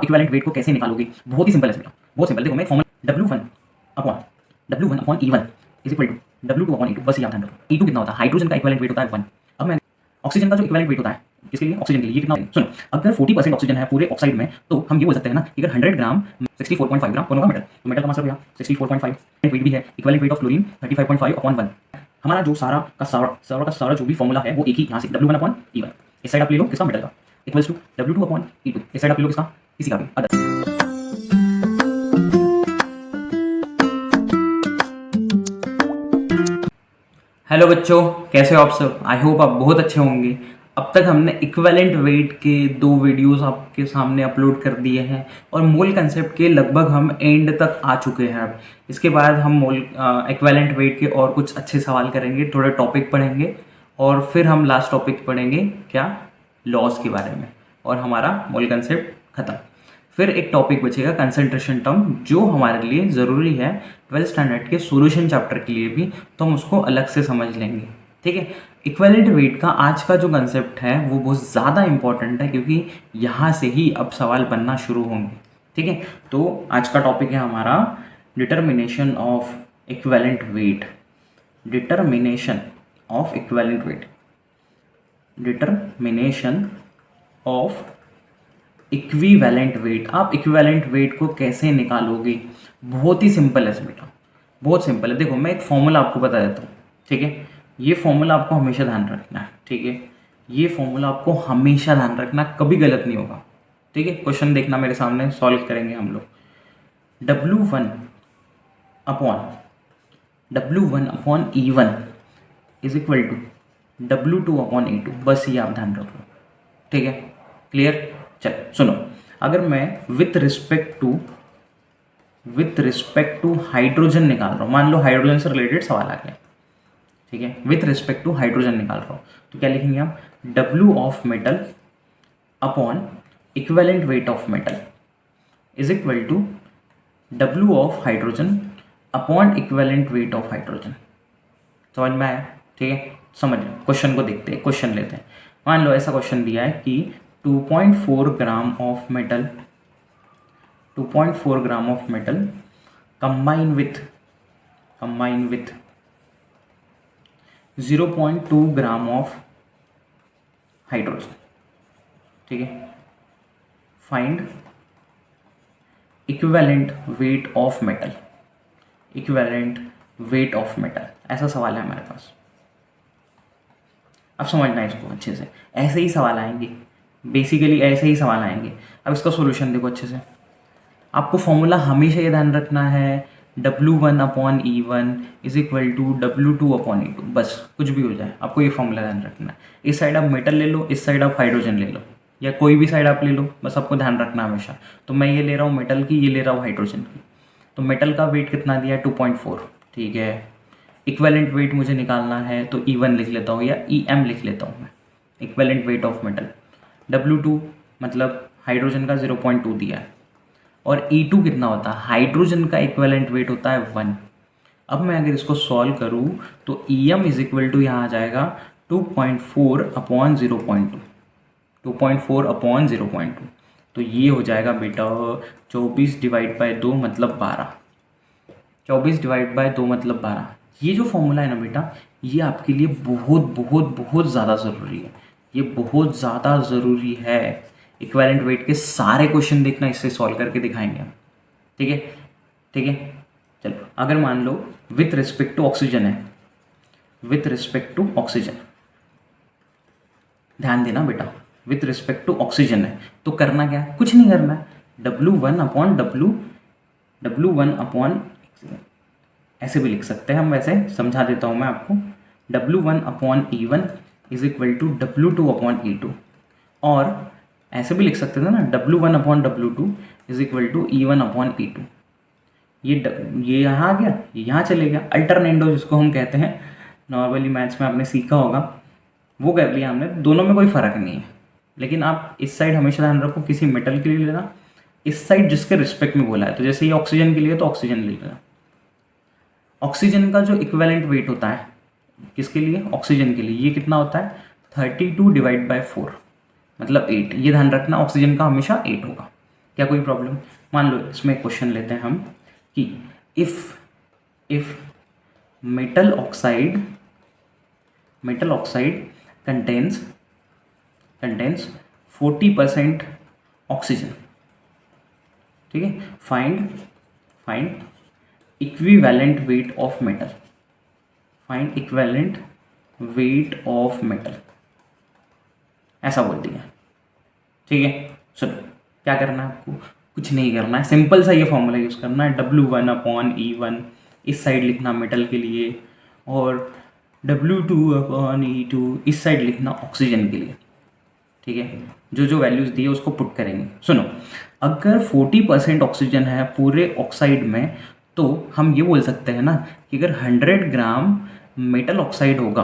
Equivalent weight को कैसे निकालोगे, बहुत ही सिंपल है बेटा, बहुत सिंपल। देखो मैं formula W1/E1 is equal to W2/E2, बस याद रखो। E2 कितना होता है, हाइड्रोजन का इक्विवेलेंट वेट होता है 1। अब मैं ऑक्सीजन का जो इक्विवेलेंट वेट होता है किसके लिए, ऑक्सीजन के लिए, ये कितना, सुनो, अगर 40% ऑक्सीजन है पूरे ऑक्साइड में तो हम ये बोल सकते हैं ना कि अगर 100 ग्राम 64.5 ग्राम कौन होगा, मेटल, तो मेटल का मास हो गया 64.5। वेट भी है इक्विवेलेंट वेट ऑफ क्लोरीन 35.5/1। हमारा जो सारा जो भी फॉर्मूला है वो एक ही यहाँ से W1/E1, इस साइड आप ले लो किसका, मेटल का, इक्वल्स टू W2/E2, इस साइड आप ले लो किसका, इसी का भी अदर। हेलो बच्चों, कैसे हो आप सब? आई होप आप बहुत अच्छे होंगे। अब तक हमने इक्विवेलेंट वेट के 2 वीडियोस आपके सामने अपलोड कर दिए हैं और मोल कंसेप्ट के लगभग हम एंड तक आ चुके हैं। अब इसके बाद हम मोल इक्विवेलेंट वेट के और कुछ अच्छे सवाल करेंगे, थोड़े टॉपिक पढ़ेंगे और फिर हम लास्ट टॉपिक पढ़ेंगे क्या, लॉस के बारे में, और हमारा मोल कंसेप्ट खत्म। फिर एक टॉपिक बचेगा कंसंट्रेशन टर्म, जो हमारे लिए ज़रूरी है 12th स्टैंडर्ड के सॉल्यूशन चैप्टर के लिए भी, तो हम उसको अलग से समझ लेंगे। ठीक है, इक्विवेलेंट वेट का आज का जो कंसेप्ट है वो बहुत ज़्यादा इंपॉर्टेंट है क्योंकि यहाँ से ही अब सवाल बनना शुरू होंगे। ठीक है, तो आज का टॉपिक है हमारा determination of equivalent weight. Determination of equivalent weight, determination of equivalent weight. आप इक्विवेलेंट वेट को कैसे निकालोगे, बहुत ही सिंपल है बेटा, बहुत सिंपल है। देखो मैं एक फॉर्मूला आपको बता देता हूँ। ठीक है, ये फॉर्मूला आपको हमेशा ध्यान रखना है। ठीक है, ये फॉर्मूला आपको हमेशा ध्यान रखना, कभी गलत नहीं होगा। ठीक है, क्वेश्चन देखना मेरे सामने, सॉल्व करेंगे हम लोग। W1/E1 is equal to W2/E2, बस ये आप ध्यान रखो। ठीक है, क्लियर? चल सुनो, अगर मैं विथ रिस्पेक्ट टू हाइड्रोजन निकाल रहा हूँ, मान लो हाइड्रोजन से रिलेटेड सवाल आ गया। ठीक है, विथ रिस्पेक्ट टू हाइड्रोजन निकाल रहा हूँ तो क्या लिखेंगे हम, W of metal upon equivalent weight of metal is equal to W of hydrogen upon equivalent weight of hydrogen. समझ में आया? ठीक है, समझ लो, क्वेश्चन को देखते हैं, क्वेश्चन लेते हैं। मान लो ऐसा क्वेश्चन दिया है कि 2.4 gram of metal combine with 0.2 gram of hydrogen. ठीक है, find equivalent weight of metal, ऐसा सवाल है हमारे पास। अब समझना इसको अच्छे से, ऐसे ही सवाल आएंगे, बेसिकली ऐसे ही सवाल आएंगे। अब इसका सॉल्यूशन देखो अच्छे से। आपको फॉर्मूला हमेशा ये ध्यान रखना है, W1/E1 is equal to W2/E2, बस कुछ भी हो जाए आपको ये फॉर्मूला ध्यान रखना है। इस साइड आप मेटल ले लो, इस साइड आप हाइड्रोजन ले लो, या कोई भी साइड आप ले लो, बस आपको ध्यान रखना हमेशा। तो मैं ये ले रहा हूँ मेटल की, ये ले रहा हूँ हाइड्रोजन की। तो मेटल का वेट कितना दिया है, 2.4। ठीक है, इक्विवेलेंट वेट मुझे निकालना है तो E1 लिख लेता हूँ या EM लिख लेता हूँ मैं, equivalent weight of metal. W2 मतलब हाइड्रोजन का 0.2 दिया है, और E2 कितना होता है, हाइड्रोजन का इक्विवेलेंट वेट होता है 1। अब मैं अगर इसको सॉल्व करूँ तो EM इज इक्वल टू यहाँ आ जाएगा 2.4/0.2, 2.4/0.2। तो ये हो जाएगा बेटा 24/2 मतलब 12, 24/2 मतलब 12। ये जो फॉर्मूला है ना बेटा, ये आपके लिए बहुत बहुत बहुत ज़्यादा ज़रूरी है, ये बहुत ज़्यादा ज़रूरी है। इक्विवेलेंट वेट के सारे क्वेश्चन देखना, इससे सॉल्व करके दिखाएंगे हम। ठीक है, ठीक है, चलो अगर मान लो विथ रिस्पेक्ट टू ऑक्सीजन है, विथ रिस्पेक्ट टू ऑक्सीजन, ध्यान देना बेटा, विथ रिस्पेक्ट टू ऑक्सीजन है तो करना क्या है, कुछ नहीं करना है, W1/W1 ऐसे भी लिख सकते हैं हम, वैसे समझा देता हूँ मैं आपको। W1/E1 is equal to W2/E2, और ऐसे भी लिख सकते थे ना, W1/W2 is equal to E1/E2। ये यहाँ आ गया, ये यहाँ चले गया, अल्टरनेंडो जिसको हम कहते हैं, नॉर्मली मैथ्स में आपने सीखा होगा, वो कर लिया हमने। दोनों में कोई फ़र्क नहीं है, लेकिन आप इस साइड हमेशा ध्यान रखो, किसी मेटल के लिए लेना, इस साइड जिसके रिस्पेक्ट में बोला है। तो जैसे ये ऑक्सीजन के लिए तो ऑक्सीजन ले लेना। ऑक्सीजन का जो इक्विवेलेंट वेट होता है, किसके लिए, ऑक्सीजन के लिए, ये कितना होता है, 32/4 मतलब 8। ये ध्यान रखना, ऑक्सीजन का हमेशा 8 होगा। क्या कोई प्रॉब्लम? मान लो इसमें क्वेश्चन लेते हैं हम कि if metal oxide contains 40% oxygen, ठीक है, find equivalent weight of metal, ऐसा बोल दिया, ठीक है। चलो क्या करना है आपको? कुछ नहीं करना है, सिंपल सा ये फॉर्मूला यूज़ करना है, W1/E1 इस साइड लिखना मेटल के लिए, और W2/E2 इस साइड लिखना ऑक्सीजन के लिए, ठीक है। जो वैल्यूज़ दी है उसको पुट करेंगे। सुनो, अगर 40% ऑक्सीजन है पूरे ऑक्साइड में, तो हम ये बोल सकते हैं ना कि अगर 100 ग्राम मेटल ऑक्साइड होगा,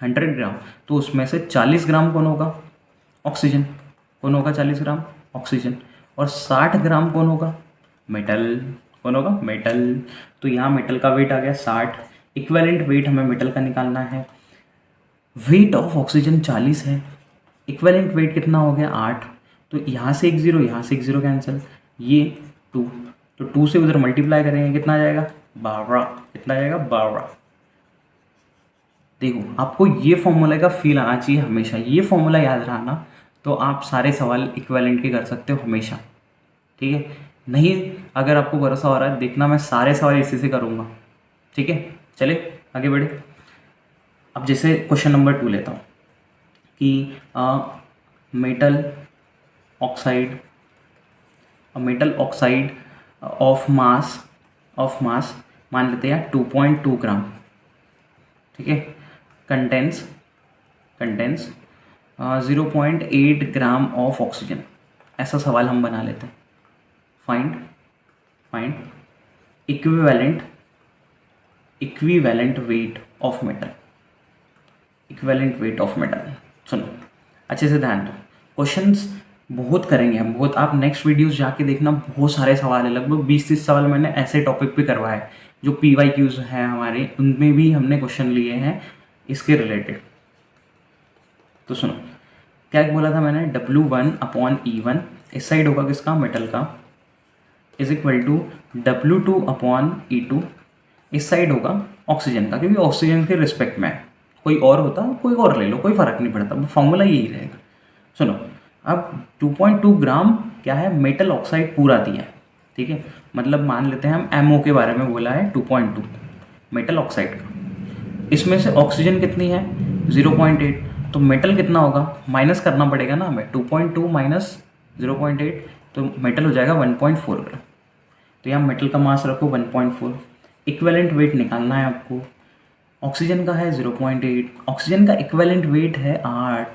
100 ग्राम, तो उसमें से 40 ग्राम कौन होगा? ऑक्सीजन। कौन होगा 40 ग्राम? ऑक्सीजन। और 60 ग्राम कौन होगा? मेटल। कौन होगा? मेटल। तो यहाँ मेटल का वेट आ गया 60। इक्विवेलेंट वेट हमें मेटल का निकालना है। वेट ऑफ ऑक्सीजन 40 है, इक्विवेलेंट वेट कितना हो गया? 8। तो यहाँ से एक जीरो, यहाँ से एक जीरो कैंसिल, ये 2, तो 2 से उधर मल्टीप्लाई करेंगे, कितना आ जाएगा? 12। कितना आ जाएगा? 12। देखो, आपको ये फॉर्मूला का फील आना चाहिए हमेशा, ये फॉर्मूला याद रहा ना, तो आप सारे सवाल इक्विवेलेंट के कर सकते हो हमेशा, ठीक है। नहीं, अगर आपको भरोसा हो रहा है, देखना मैं सारे सवाल इसी से करूँगा, ठीक है। चले आगे बढ़े। अब जैसे क्वेश्चन नंबर 2 लेता हूँ कि मेटल ऑक्साइड ऑफ मास मान लेते हैं 2.2 ग्राम, ठीक है, कंटेंस 0.8 ग्राम ऑफ ऑक्सीजन, ऐसा सवाल हम बना लेते हैं। Find equivalent weight of metal. सुनो अच्छे से ध्यान दो, क्वेश्चंस बहुत करेंगे हम, बहुत। आप नेक्स्ट वीडियोस जाके देखना, बहुत सारे सवाल है, लगभग 20-30 सवाल मैंने ऐसे टॉपिक पे करवाए, जो PYQs हैं हमारे, उनमें भी हमने क्वेश्चन लिए हैं इसके रिलेटेड। तो सुनो, क्या बोला था मैंने? W1/E1 इस साइड होगा किसका? मेटल का, इज इक्वल टू W2/E2 इस साइड होगा ऑक्सीजन का, क्योंकि ऑक्सीजन के रिस्पेक्ट में है। कोई और होता, कोई और ले लो, कोई फ़र्क नहीं पड़ता, फॉर्मूला यही रहेगा। सुनो, अब 2.2 ग्राम क्या है? मेटल ऑक्साइड पूरा दिया है, ठीक है। मतलब मान लेते हैं हम MO के बारे में बोला है 2.2 मेटल ऑक्साइड का, इसमें से ऑक्सीजन कितनी है? 0.8। तो मेटल कितना होगा? माइनस करना पड़ेगा ना हमें, 2.2 माइनस 0.8, तो मेटल हो जाएगा 1.4 ग्राम। तो यहाँ मेटल का मास रखो 1.4। इक्विवेलेंट वेट निकालना है आपको, ऑक्सीजन का है 0.8, ऑक्सीजन का इक्विवेलेंट वेट है 8।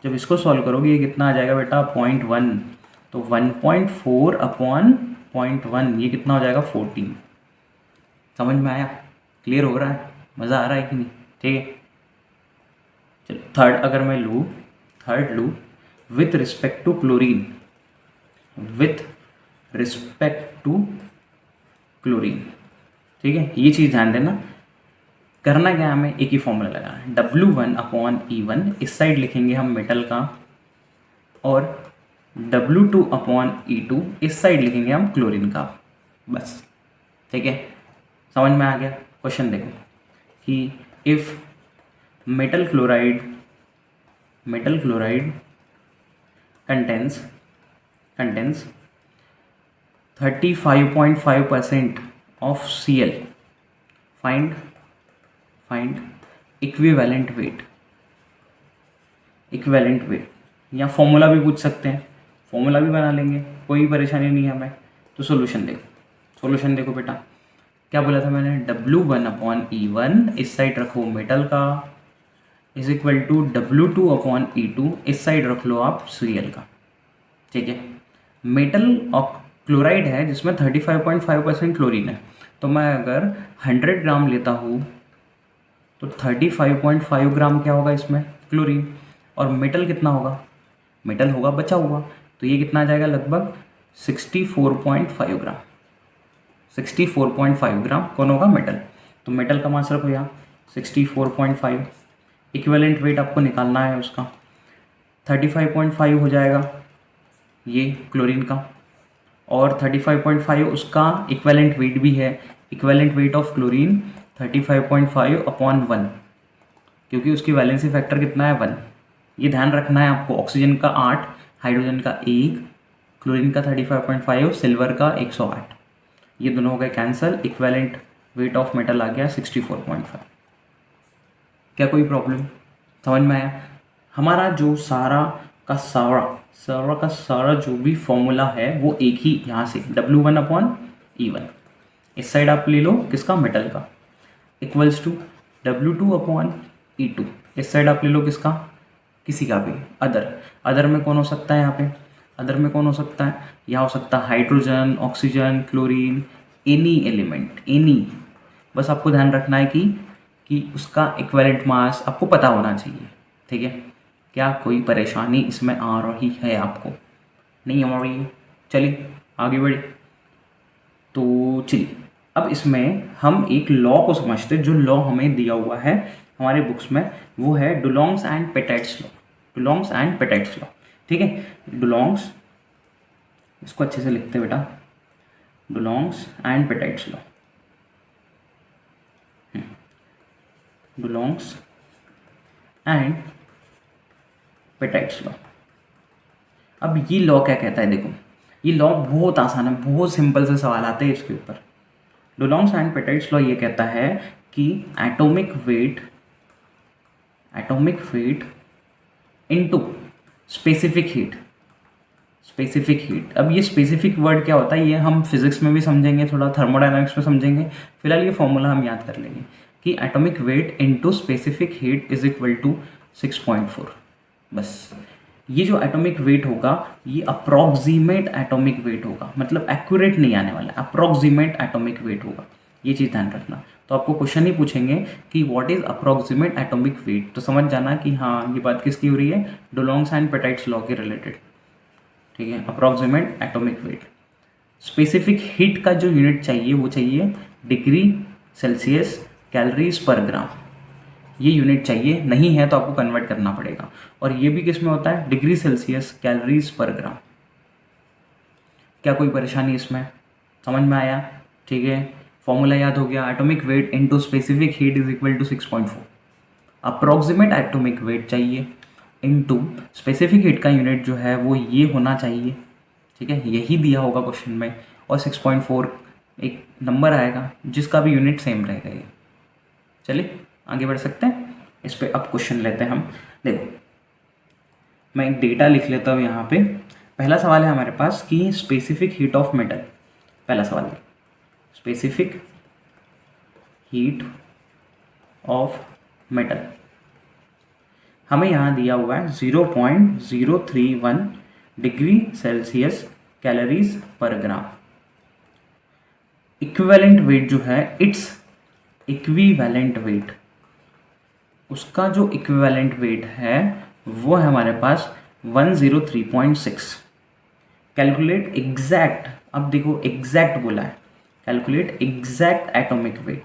जब इसको सॉल्व करोगे ये कितना आ जाएगा बेटा? 0.1। तो 1.4/0.1 ये कितना हो जाएगा? 14। समझ में आया? क्लियर हो रहा है? मज़ा आ रहा है कि नहीं? ठीक है, चलो थर्ड अगर मैं लूँ, विथ रिस्पेक्ट टू क्लोरीन, ठीक है। ये चीज़ ध्यान देना, करना क्या हमें? एक ही फॉर्मूला लगाना है, W1/E1 इस साइड लिखेंगे हम मेटल का, और W2/E2 इस साइड लिखेंगे हम क्लोरीन का, बस, ठीक है। समझ में आ गया? क्वेश्चन देखो कि if metal chloride contains 35.5% of Cl, find equivalent weight, या फॉर्मूला भी पूछ सकते हैं, फॉर्मूला भी बना लेंगे, कोई परेशानी नहीं है हमें। तो सॉल्यूशन देखो बेटा, क्या बोला था मैंने? W1/E1 इस साइड रखो मेटल का, इज इक्वल टू W2/E2 इस साइड रख लो आप Cl का, ठीक है। मेटल और क्लोराइड है जिसमें 35.5% क्लोरीन है, तो मैं अगर 100 ग्राम लेता हूँ तो 35.5 ग्राम क्या होगा इसमें? क्लोरीन। और मेटल कितना होगा? मेटल होगा बचा हुआ, तो ये कितना आ जाएगा? लगभग 64.5 ग्राम। 64.5 ग्राम कौन होगा? मेटल। तो मेटल का मास रखो यहाँ 64.5। इक्विवेलेंट वेट आपको निकालना है उसका, 35.5 हो जाएगा ये क्लोरीन का, और 35.5 उसका इक्वेलेंट वेट भी है। इक्वेलेंट वेट ऑफ क्लोरीन 35.5/1, क्योंकि उसकी वैलेंसी फैक्टर कितना है 1। ये ध्यान रखना है आपको। ऑक्सीजन का 8, हाइड्रोजन का 1, क्लोरीन का 35.5, सिल्वर का 108। ये दोनों हो गए cancel. Equivalent weight of metal आ गया 64.5। क्या कोई प्रॉब्लम? समझ में आया? हमारा जो सारा का सारा जो भी फॉर्मूला है वो एक ही यहाँ से W1/E1। इस साइड आप ले लो किसका, मेटल का, इक्वल्स टू W2/E2। इस साइड आप ले लो किसका, किसी का भी अदर में कौन हो सकता है यहाँ पे, अदर में कौन हो सकता है, यहाँ हो सकता है hydrogen, oxygen, chlorine, any element, any. बस आपको ध्यान रखना है कि उसका इक्विवेलेंट मास आपको पता होना चाहिए। ठीक है? क्या कोई परेशानी इसमें आ रही है आपको? नहीं आ रही है? चलिए आगे बढ़े। तो चलिए अब इसमें हम एक लॉ को समझते हैं। जो लॉ हमें दिया हुआ है हमारे बुक्स में वो है Dulong's and Petit's law. Dulong's and Petit's law, ठीक है। डुलोंग्स, इसको अच्छे से लिखते हैं बेटा, Dulong's and Petit's law. Dulong's and Petit's law. अब ये लॉ क्या कहता है? देखो ये लॉ बहुत आसान है, बहुत सिंपल से सवाल आते हैं इसके ऊपर। डुलोंग्स एंड पेटेट्स लॉ ये कहता है कि atomic weight into specific heat. अब ये स्पेसिफिक वर्ड क्या होता है ये हम फिजिक्स में भी समझेंगे, थोड़ा थर्मोडायनामिक्स में समझेंगे। फिलहाल ये फॉर्मूला हम याद कर लेंगे कि atomic weight into specific heat is equal to 6.4। बस ये जो एटॉमिक वेट होगा ये अप्रॉक्सीमेट एटॉमिक वेट होगा, मतलब एक्यूरेट नहीं आने वाला, अप्रॉक्सीमेट एटॉमिक वेट होगा। ये चीज़ ध्यान रखना। तो आपको क्वेश्चन ही पूछेंगे कि what is approximate atomic wait, तो समझ जाना कि हाँ ये बात किसकी हो रही है, डुलोंग्स एंड पेटेट्स लॉ के रिलेटेड। ठीक है, approximate atomic wait. Specific heat का जो यूनिट चाहिए वो चाहिए डिग्री सेल्सियस कैलोरीज पर ग्राम। ये यूनिट चाहिए, नहीं है तो आपको कन्वर्ट करना पड़ेगा। और ये भी किस में होता है, डिग्री सेल्सियस कैलोरीज पर ग्राम। क्या कोई परेशानी इसमें? समझ में आया? ठीक है, फॉर्मूला याद हो गया। Atomic weight into specific heat is equal to 6.4। Approximate atomic weight चाहिए इनटू स्पेसिफिक हीट का यूनिट जो है वो ये होना चाहिए। ठीक है, यही दिया होगा क्वेश्चन में। और 6.4 एक नंबर आएगा जिसका भी यूनिट सेम रहेगा ये। चलिए आगे बढ़ सकते हैं। इस पे अब क्वेश्चन लेते हैं हम। देखो मैं एक डेटा लिख लेता हूँ यहाँ पे। पहला सवाल है हमारे पास कि स्पेसिफिक हीट ऑफ मेटल। पहला सवाल है स्पेसिफिक हीट ऑफ मेटल। हमें यहाँ दिया हुआ है 0.031 डिग्री सेल्सियस कैलोरीज पर ग्राम। इक्विवेलेंट वेट जो है, इट्स इक्विवेलेंट वेट, उसका जो इक्विवेलेंट वेट है वो है हमारे पास 103.6। कैलकुलेट एग्जैक्ट, अब देखो एग्जैक्ट बोला है, कैलकुलेट एग्जैक्ट एटॉमिक वेट।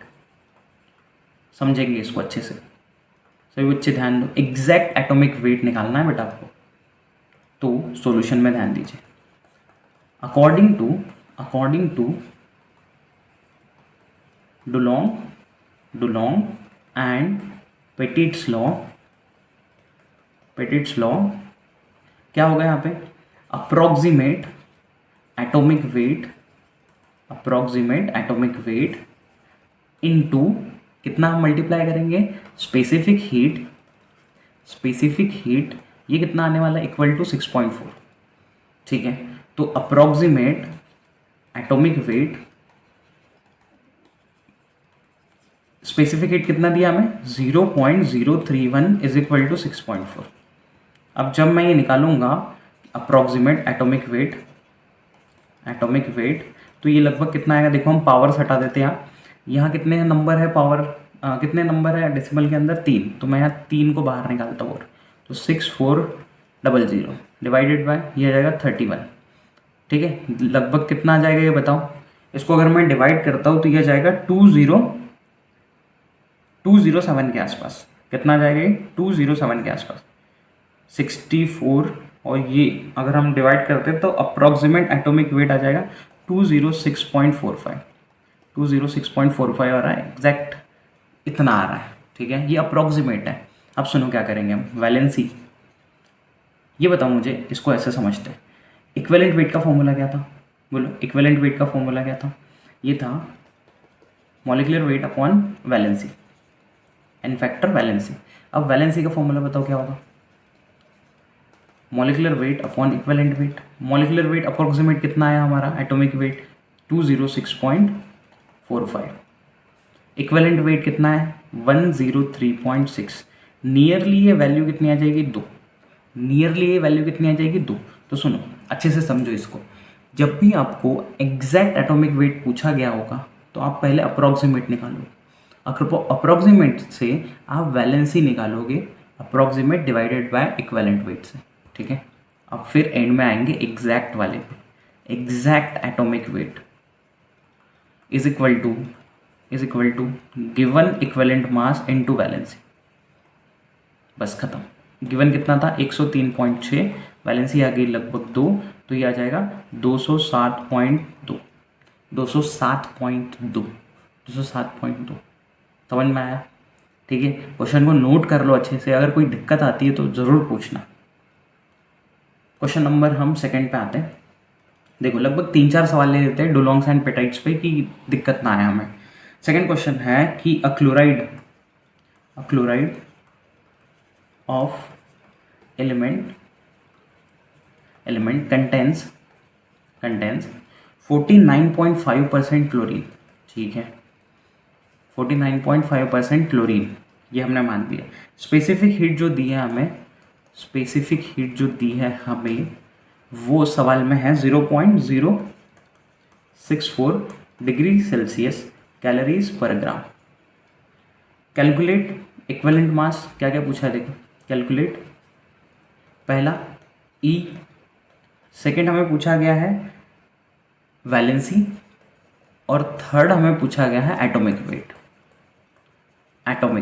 समझेंगे इसको अच्छे से, सभी बच्चे ध्यान दो। एग्जैक्ट एटॉमिक वेट निकालना है बेटा आपको, तो सॉल्यूशन में ध्यान दीजिए। According to Dulong and पेटिट्स law क्या होगा यहाँ पे, अप्रॉक्सीमेट एटॉमिक वेट इनटू कितना हम मल्टीप्लाई करेंगे, स्पेसिफिक हीट ये कितना आने वाला है, इक्वल टू 6.4। ठीक है, तो approximate atomic wait, specific heat कितना दिया हमें 0.031 इज इक्वल टू 6.4। अब जब मैं ये निकालूंगा अप्रॉक्सीमेट एटॉमिक वेट तो ये लगभग कितना आएगा, देखो हम पावर्स हटा देते हैं। यहाँ कितने नंबर है पावर, कितने नंबर है डेसिमल के अंदर, 3। तो मैं यहाँ 3 को बाहर निकालता हूँ, तो 6400 डिवाइडेड बाय ये आ जाएगा 31। ठीक है, लगभग कितना आ जाएगा ये बताओ। इसको अगर मैं डिवाइड करता हूँ तो ये जाएगा 207 के आसपास। कितना आ जाएगा ये, 207 के आसपास। 64 और ये अगर हम डिवाइड करते हैं तो अप्रॉक्सीमेट एटॉमिक वेट आ जाएगा 206.45। 206.45 आ रहा है, एग्जैक्ट इतना आ रहा है, ठीक है। ये अप्रॉक्सीमेट है। अब सुनो क्या करेंगे हम, वैलेंसी। ये बताओ मुझे, इसको ऐसे समझते हैं, इक्विवेलेंट वेट का फॉर्मूला क्या था? बोलो, इक्विवेलेंट वेट का फॉर्मूला क्या था? ये था molecular weight upon valency, n factor valency. अब वैलेंसी का फॉर्मूला बताओ क्या होगा? Molecular weight upon equivalent weight. Molecular weight approximate कितना आया हमारा एटॉमिक वेट? 206.45। इक्विवेलेंट वेट कितना है? 103.6। नियरली ये वैल्यू कितनी आ जाएगी? 2। नियरली ये वैल्यू कितनी आ जाएगी? 2। तो सुनो, अच्छे से समझो इसको। जब भी आपको एग्जैक्ट एटॉमिक वेट पूछा गया होगा तो आप पहले अप्रॉक्सीमेट निकालोगे। अप्रॉक्सीमेट से आप वैलेंसी निकालोगे, approximate divided by equivalent weight से, ठीक है। अब फिर एंड में आएंगे एग्जैक्ट वाले पे। Exact atomic weight is equal to given equivalent mass into valency. बस खत्म। गिवन कितना था? 103.6, वैलेंसी आ गई लगभग 2, तो ये आ जाएगा 207.2। 207.2 207.2। समझ में आया? ठीक है। क्वेश्चन को नोट कर लो अच्छे से, अगर कोई दिक्कत आती है तो ज़रूर पूछना। क्वेश्चन नंबर हम सेकंड पे आते हैं। देखो, लगभग 3-4 सवाल ले लेते हैं डुलोंग्स एंड पेटाइट्स पे कि दिक्कत ना आए हमें। सेकंड क्वेश्चन है कि a chloride of element contains 49.5% chlorine, ठीक है। 49.5% क्लोरीन, ये हमने मान दिया। स्पेसिफिक हीट जो दी है हमें, वो सवाल में है 0.064 डिग्री सेल्सियस कैलोरीज पर ग्राम। Calculate equivalent mass. क्या क्या पूछा है देखो, कैलकुलेट। पहला ई, सेकेंड हमें पूछा गया है वैलेंसी, और थर्ड हमें पूछा गया है एटॉमिक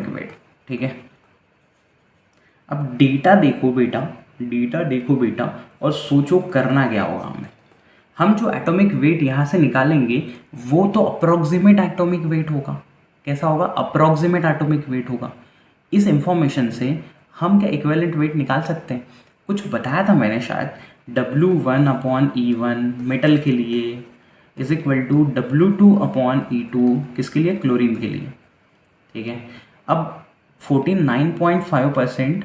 वेट, ठीक है। अब डेटा देखो बेटा और सोचो करना क्या होगा हमें। हम जो एटॉमिक वेट यहाँ से निकालेंगे वो तो अप्रोक्सीमेट एटॉमिक वेट होगा। कैसा होगा? अप्रोक्सीमेट एटॉमिक वेट होगा। इस इंफॉर्मेशन से हम क्या इक्विवेलेंट वेट निकाल सकते हैं? कुछ बताया था मैंने शायद, W1/E1 मेटल के लिए इज इक्वल टू W2/E2 किसके लिए? क्लोरीन के लिए, ठीक है। अब 49.5%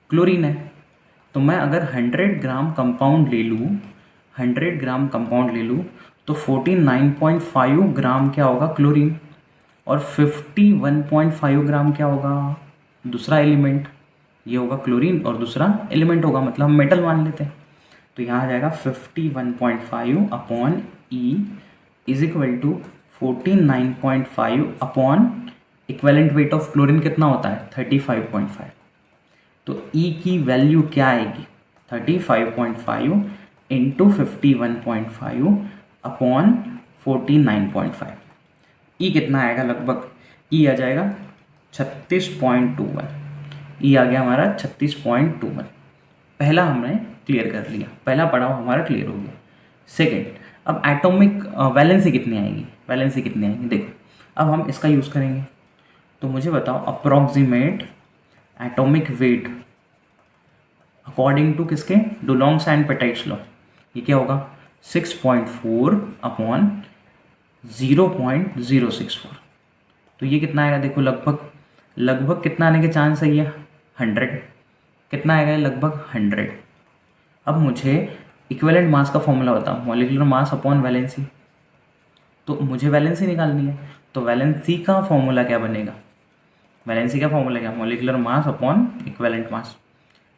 क्लोरीन है, तो मैं अगर 100 ग्राम कंपाउंड ले लूँ तो 49.5 ग्राम क्या होगा? क्लोरीन। और 51.5 ग्राम क्या होगा? दूसरा एलिमेंट। ये होगा क्लोरीन और दूसरा एलिमेंट होगा, मतलब हम मेटल मान लेते हैं। तो यहाँ आ जाएगा 51.5/E is equal to 49.5 equivalent weight of chlorine कितना होता है? 35.5। तो E की वैल्यू क्या आएगी? 35.5 इंटू 51.5/49.5। E कितना आएगा लगभग? E आ जाएगा 36.21। E आ गया हमारा 36.21। पहला हमने क्लियर कर लिया, पहला पड़ाव हमारा क्लियर हो गया। सेकेंड, अब एटॉमिक वैलेंसी कितनी आएगी? देखो, अब हम इसका यूज़ करेंगे। तो मुझे बताओ, approximate atomic weight according to किसके? Dulong's and Petit's law. ये क्या होगा? 6.4/0.064। तो ये कितना आएगा? देखो, लगभग कितना आने के चांस है? ये 100। कितना आएगा? लगभग 100। अब मुझे इक्विवेलेंट मास का फॉर्मूला बताओ, मॉलिक्यूलर मास अपॉन वैलेंसी। तो मुझे वैलेंसी निकालनी है, तो वैलेंसी का फॉर्मूला क्या बनेगा? Molecular mass upon equivalent mass.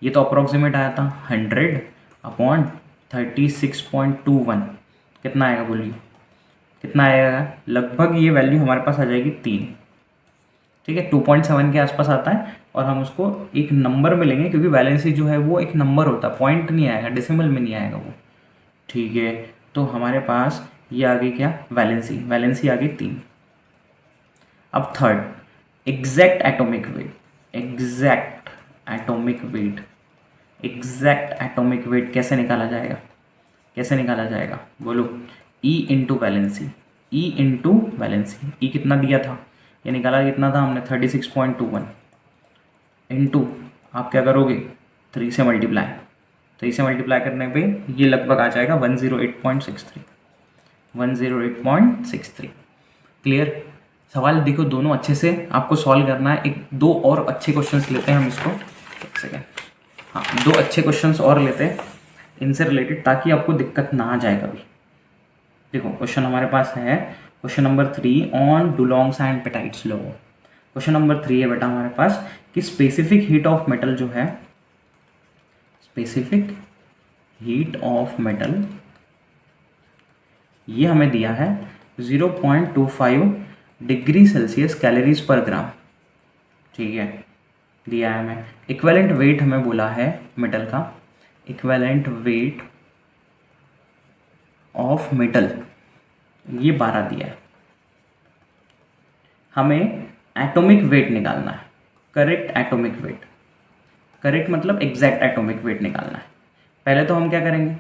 ये तो अप्रॉक्सीमेट आया था 100/36.21। कितना आएगा बोलिए? कितना आएगा? लगभग ये वैल्यू हमारे पास आ जाएगी 3, ठीक है। 2.7 के आसपास आता है, और हम उसको एक नंबर में लेंगे क्योंकि वैलेंसी जो है वो एक नंबर होता है, पॉइंट नहीं आएगा, डेसिमल में नहीं आएगा वो, ठीक है। तो हमारे पास ये आ गई क्या? वैलेंसी आ गई 3। अब third, exact atomic weight. Exact atomic weight कैसे निकाला जाएगा, कैसे निकाला जाएगा बोलो। E into valency, E into valency. E कितना दिया था, ये निकाला कितना था हमने 36.21 इंटू आप क्या करोगे 3 से मल्टीप्लाई, 3 से मल्टीप्लाई करने पे ये लगभग आ जाएगा 108.63, 108.63। क्लियर। सवाल देखो दोनों अच्छे से आपको सॉल्व करना है। एक दो और अच्छे क्वेश्चंस लेते हैं हम इसको, एक सेकेंड, हाँ दो अच्छे क्वेश्चंस और लेते हैं इनसे रिलेटेड, ताकि आपको दिक्कत ना आ जाए कभी। देखो क्वेश्चन हमारे पास है question number 3 on Dulong's and Petit's law. Question number 3 है बेटा हमारे पास कि स्पेसिफिक हीट ऑफ मेटल जो है, स्पेसिफिक हीट ऑफ मेटल ये हमें दिया है 0.25 degree Celsius calories per gram. ठीक है, दिया है हमें। इक्विवेलेंट वेट हमें बोला है मेटल का, इक्विवेलेंट वेट ऑफ मेटल ये 12 दिया है। हमें एटॉमिक वेट निकालना है, करेक्ट एटॉमिक वेट, करेक्ट मतलब एग्जैक्ट एटॉमिक वेट निकालना है। पहले तो हम क्या करेंगे,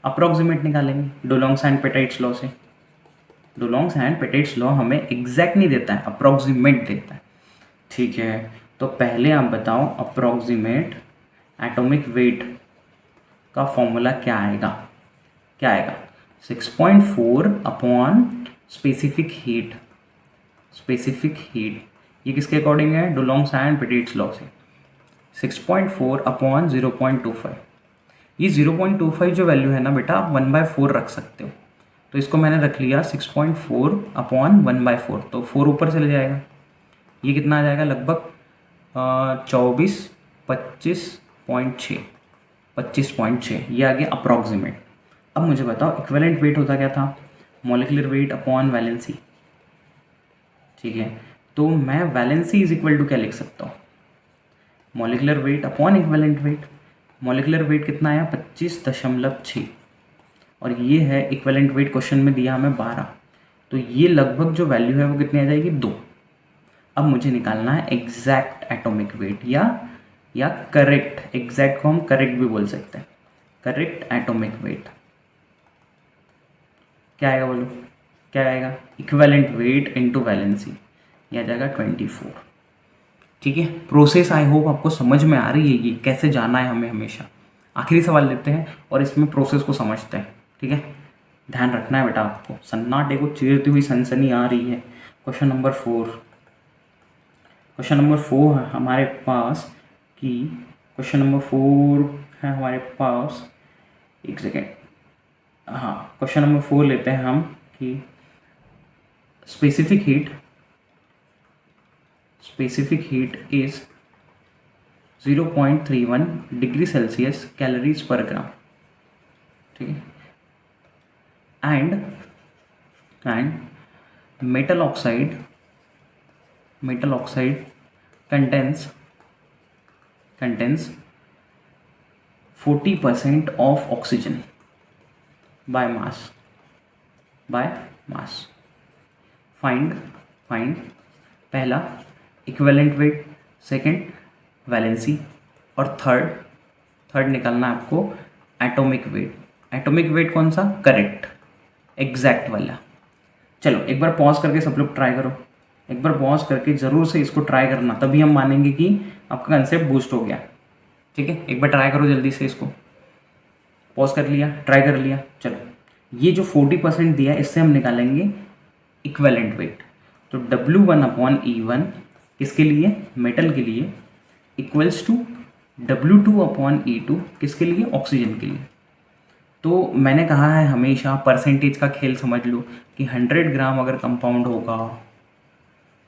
अप्रॉक्सीमेट निकालेंगे डुलोंग्स एंड पेटाइट्स लॉ से। डुलोंग्स एंड पेटाइट्स लॉ हमें एग्जैक्ट नहीं देता है, अप्रॉक्सीमेट देता है। ठीक है, तो पहले आप बताओ अप्रॉक्सीमेट एटॉमिक वेट का फॉर्मूला क्या आएगा, क्या आएगा 6.4 upon specific heat, specific heat ये किसके अकॉर्डिंग है, डुलोंग्स एंड पेटाइट्स लॉ से। 6.4 अपॉन 0.25, ये 0.25 जो वैल्यू है ना बेटा आप 1/4 रख सकते हो, तो इसको मैंने रख लिया 6.4 अपॉन 1/4, तो 4 ऊपर चले जाएगा, ये कितना आ जाएगा लगभग 25.6, 25.6 ये आ गया अप्रॉक्सीमेट। अब मुझे बताओ इक्विवेलेंट वेट होता क्या था, मॉलिक्यूलर वेट अपॉन वैलेंसी। ठीक है, तो मैं वैलेंसी इज इक्वल टू क्या लिख सकता हूँ, molecular weight upon equivalent weight. Molecular wait कितना आया 25.6 और ये है इक्विवेलेंट वेट क्वेश्चन में दिया हमें 12, तो ये लगभग जो वैल्यू है वो कितनी आ जाएगी 2। अब मुझे निकालना है एग्जैक्ट एटॉमिक वेट या करेक्ट, एग्जैक्ट को हम करेक्ट भी बोल सकते हैं, करेक्ट एटॉमिक वेट क्या आएगा बोलो, क्या आएगा इक्विवेलेंट वेट इनटू वैलेंसी, ये आ जाएगा 24। ठीक है, प्रोसेस आई होप आपको समझ में आ रही है ये कैसे जाना है हमें हमेशा। आखिरी सवाल लेते हैं और इसमें प्रोसेस को समझते हैं। ठीक है, ध्यान रखना है बेटा आपको, सन्नाटे को चीरती हुई सनसनी आ रही है। क्वेश्चन नंबर 4, क्वेश्चन नंबर 4 है हमारे पास कि क्वेश्चन नंबर 4 है हमारे पास, एक सेकेंड, हाँ क्वेश्चन नंबर 4 लेते हैं हम कि specific heat is 0.31 degree Celsius calories per gram. ठीक है, and metal oxide contains 40% of oxygen by mass, find पहला इक्विवेलेंट वेट, सेकंड वैलेंसी और थर्ड निकालना है आपको एटॉमिक वेट। एटॉमिक वेट कौन सा, करेक्ट एग्जैक्ट वाला। चलो एक बार पॉज करके सब लोग ट्राई करो, एक बार पॉज करके ज़रूर से इसको ट्राई करना, तभी हम मानेंगे कि आपका कंसेप्ट बूस्ट हो गया। ठीक है, एक बार ट्राई करो जल्दी से, इसको पॉज कर लिया, ट्राई कर लिया। चलो ये जो 40% दिया है इससे हम निकालेंगे इक्विवेलेंट वेट, तो W1 अपॉन E1 किसके लिए, मेटल के लिए, equals to W2 upon E2 किसके लिए, ऑक्सीजन के लिए। तो मैंने कहा है हमेशा परसेंटेज का खेल समझ लो कि 100 ग्राम अगर कंपाउंड होगा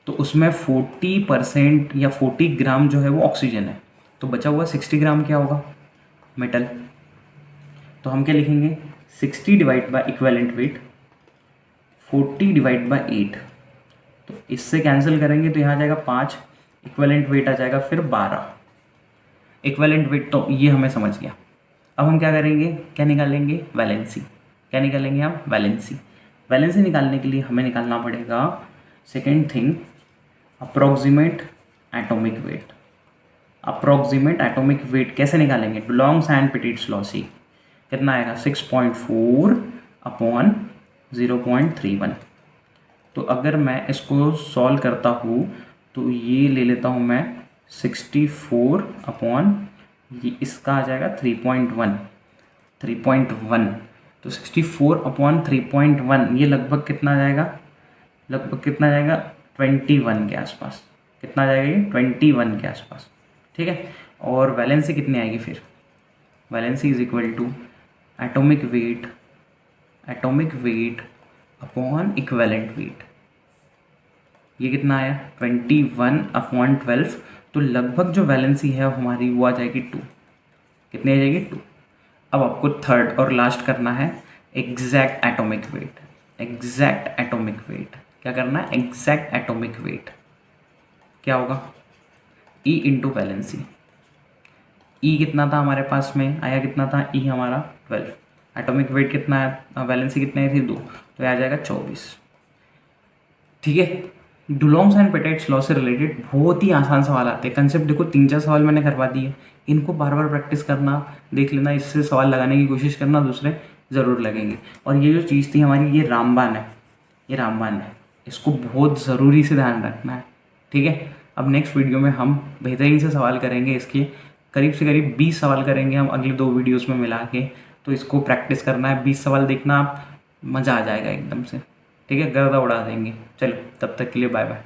तो उसमें 40% या 40 ग्राम जो है वो ऑक्सीजन है, तो बचा हुआ 60 ग्राम क्या होगा, मेटल। तो हम क्या लिखेंगे 60 divide by equivalent weight 40 divide by 8, तो इससे कैंसिल करेंगे तो यहाँ आ जाएगा 5, इक्विवेलेंट वेट आ जाएगा फिर 12। इक्विवेलेंट वेट तो ये हमें समझ गया। अब हम क्या करेंगे, क्या निकालेंगे, वैलेंसी। क्या निकालेंगे हम, वैलेंसी। वैलेंसी निकालने के लिए हमें निकालना पड़ेगा second thing approximate atomic wait. Approximate atomic weight कैसे निकालेंगे, डुलोंग्स एंड पिटेट्स लॉ से कितना आएगा 6.4 अपॉन 0.31। तो अगर मैं इसको सॉल्व करता हूँ तो ये ले लेता हूँ मैं 64 अपॉन ये इसका आ जाएगा 3.1 तो 64 अपॉन 3.1 ये लगभग कितना आ जाएगा, लगभग कितना आ जाएगा 21 के आसपास, कितना आ जाएगा ये 21 के आसपास, ठीक है। और वैलेंसी कितनी आएगी फिर, valency is equal to atomic weight upon equivalent weight, ये कितना आया 21 अपॉन 12, तो लगभग जो वैलेंसी है हमारी वो आ जाएगी 2, कितनी आ जाएगी 2। अब आपको थर्ड और लास्ट करना है एग्जैक्ट एटॉमिक वेट, क्या करना है, एग्जैक्ट एटॉमिक वेट क्या होगा E इंटू वैलेंसी, E कितना था हमारे पास में आया, कितना था E हमारा 12, एटॉमिक वेट कितना है, वैलेंसी कितनी आई थी 2, तो आ जाएगा 24, ठीक है। डुलोंग्स एंड पिटेट्स लॉ से रिलेटेड बहुत ही आसान सवाल आते हैं, कंसेप्ट देखो 3-4 सवाल मैंने करवा दिए, इनको बार बार प्रैक्टिस करना, देख लेना, इससे सवाल लगाने की कोशिश करना, दूसरे ज़रूर लगेंगे। और ये जो चीज़ थी हमारी ये रामबाण है, इसको बहुत ज़रूरी से ध्यान रखना है, ठीक है। अब नेक्स्ट वीडियो में हम बेहतरीन से सवाल करेंगे, इसके करीब से करीब 20 सवाल करेंगे हम अगले 2 वीडियोस में मिला के, तो इसको प्रैक्टिस करना है, 20 सवाल देखना, आप मज़ा आ जाएगा एकदम से, ठीक है, गर्दा उड़ा देंगे। चलो तब तक के लिए बाय बाय।